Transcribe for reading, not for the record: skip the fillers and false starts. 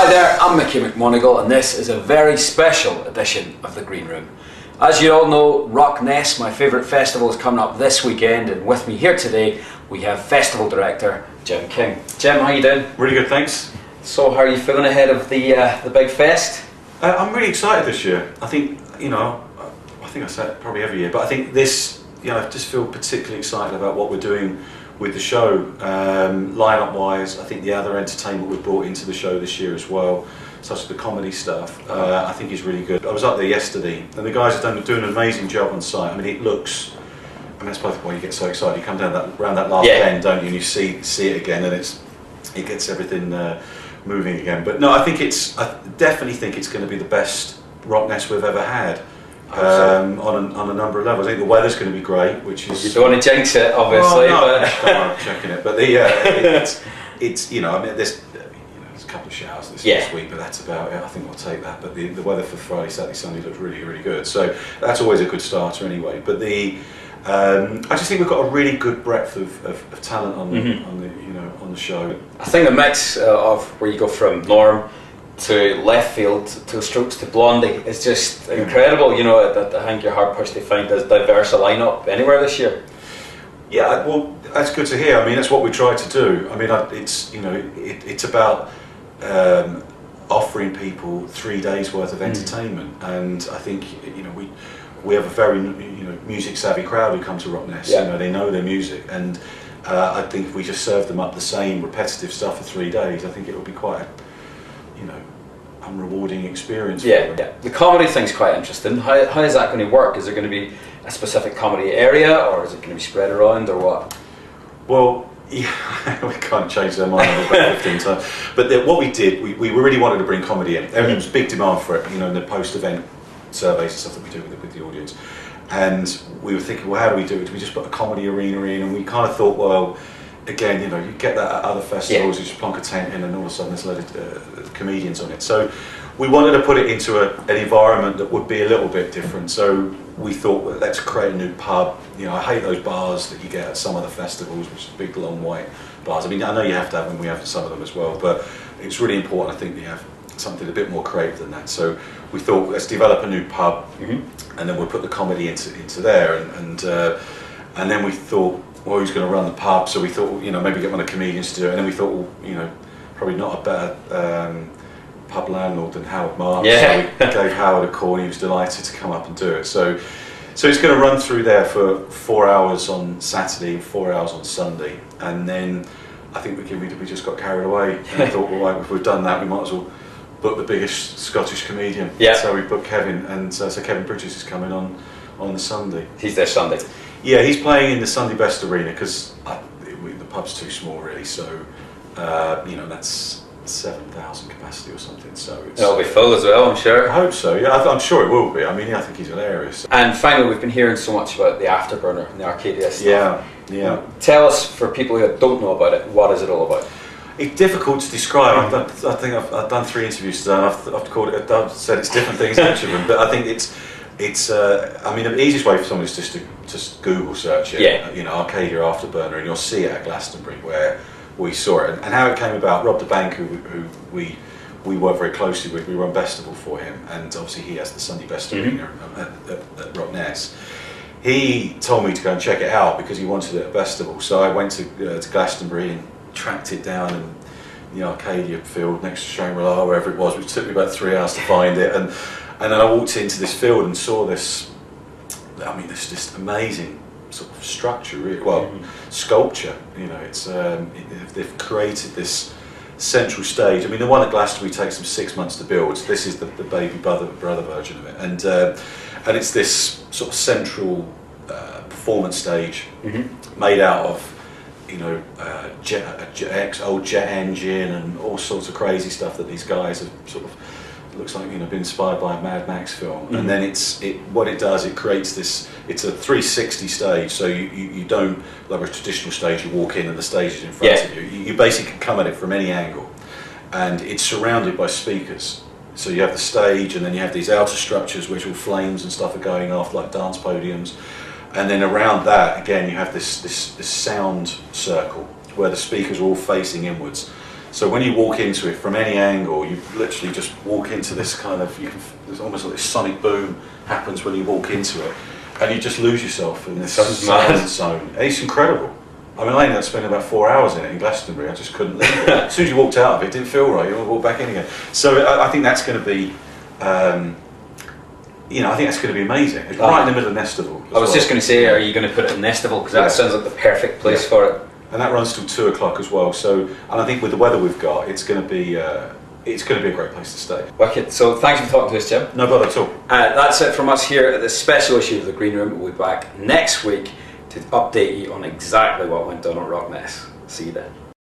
Hi there, I'm McMonagle and this is a very special edition of The Green Room. As you all know, Rockness, my favourite festival, is coming up this weekend, and with me here today we have Festival Director Jim King. Jim, how you doing? Really good, thanks. So how are you feeling ahead of the big fest? I'm really excited this year. I think, I think I say it probably every year, but I think this, I just feel particularly excited about what we're doing with the show. Line-up wise, I think the other entertainment we've brought into the show this year as well, such as the comedy stuff, I think is really good. I was up there yesterday and the guys are doing an amazing job on site. I mean, it looks, that's both why you get so excited. You come down around that last bend, don't you, and you see it again, and it gets everything moving again. But no, I definitely think it's going to be the best Rockness we've ever had. On a number of levels. I think the weather's going to be great, which is... You don't want to jinx it, obviously. I'm checking it. But it's there's a couple of showers this week, but that's about it. I think we'll take that. But the weather for Friday, Saturday, Sunday looks really, really good. So that's always a good starter anyway. But I just think we've got a really good breadth of talent on the show. I think the mix of where you go from Norm to left field to Strokes to Blondie is just incredible. I think you're hard pushed to find as diverse a lineup anywhere this year. Yeah, well, that's good to hear. I mean, that's what we try to do. I mean, it's about offering people 3 days worth of entertainment, and I think we have a very music savvy crowd who come to Rockness. Yeah. They know their music, and I think if we just serve them up the same repetitive stuff for 3 days, I think it would be quite a unrewarding experience. Yeah. The comedy thing's quite interesting. How is that going to work? Is there going to be a specific comedy area, or is it going to be spread around, or what? Well, we kind of changed our mind about 15 times. But what we did, we really wanted to bring comedy in. There was big demand for it, in the post-event surveys and stuff that we do with the audience. And we were thinking, well, how do we do it? Do we just put a comedy arena in? And we kind of thought, well, again, you get that at other festivals, you just plonk a tent in and all of a sudden there's a load of comedians on it. So we wanted to put it into an environment that would be a little bit different. So we thought, well, let's create a new pub. I hate those bars that you get at some other festivals, which are big, long, white bars. I mean, I know you have to have them, we have some of them as well, but it's really important, I think, that you have something a bit more creative than that. So we thought, let's develop a new pub, and then we'll put the comedy into there. And then we thought, well, who's going to run the pub? So we thought, maybe get one of the comedians to do it. And then we thought, well, probably not a better pub landlord than Howard Marks. Yeah. So we gave Howard a call and he was delighted to come up and do it. So it's going to run through there for 4 hours on Saturday and 4 hours on Sunday. And then I think we just got carried away and thought, well, if we've done that, we might as well book the biggest Scottish comedian. Yeah. So we booked Kevin, and so Kevin Bridges is coming on the Sunday. He's there Sunday. Yeah, he's playing in the Sunday Best Arena because the pub's too small, really. So, that's 7,000 capacity or something. So It'll be full as well, I'm sure. I hope so. Yeah, I'm sure it will be. I mean, I think he's hilarious. And finally, we've been hearing so much about the Afterburner and the Arcadia stuff. Yeah. Tell us, for people who don't know about it, what is it all about? It's difficult to describe. I think I've done 3 interviews today, and I've said it's different things each of them. But I think it's. I mean, the easiest way for someone is just to just Google search it. Yeah. Arcadia Afterburner, and you'll see it at Glastonbury where we saw it, and how it came about. Rob the Bank, who we work very closely with, we run Festival for him, and obviously he has the Sunday Best Arena at Rockness. He told me to go and check it out because he wanted it at Festival. So I went to Glastonbury and tracked it down in the Arcadia field next to Shangri-La, wherever it was, which took me about 3 hours to find it. And then I walked into this field and saw this. I mean, this just amazing sort of structure, really. Sculpture. They've created this central stage. I mean, the one at Glastonbury takes them 6 months to build. This is the baby brother version of it, and it's this sort of central performance stage made out of old jet engine and all sorts of crazy stuff that these guys have sort of. Looks like been inspired by a Mad Max film, and then what it does, it creates this. It's a 360 stage, so you don't like a traditional stage. You walk in and the stage is in front of you. You basically can come at it from any angle, and it's surrounded by speakers. So you have the stage, and then you have these outer structures which all flames and stuff are going off like dance podiums, and then around that again you have this sound circle where the speakers are all facing inwards. So when you walk into it from any angle, you literally just walk into this kind of, there's almost like this sonic boom happens when you walk into it, and you just lose yourself in this silent zone. And it's incredible. I mean, I ended up spending about 4 hours in it in Glastonbury. I just couldn't leave it. As soon as you walked out of it, it didn't feel right. You want to walk back in again. So I think that's going to be, I think that's going to be amazing. It's right in the middle of Nestival. I was just going to say, are you going to put it in Nestival? Because that sounds like the perfect place for it. And that runs till 2 o'clock as well. So, and I think with the weather we've got, it's going to be a great place to stay. Wicked. So thanks for talking to us, Jim. No bother at all. That's it from us here at this special issue of the Green Room. We'll be back next week to update you on exactly what went down at Rockness. See you then.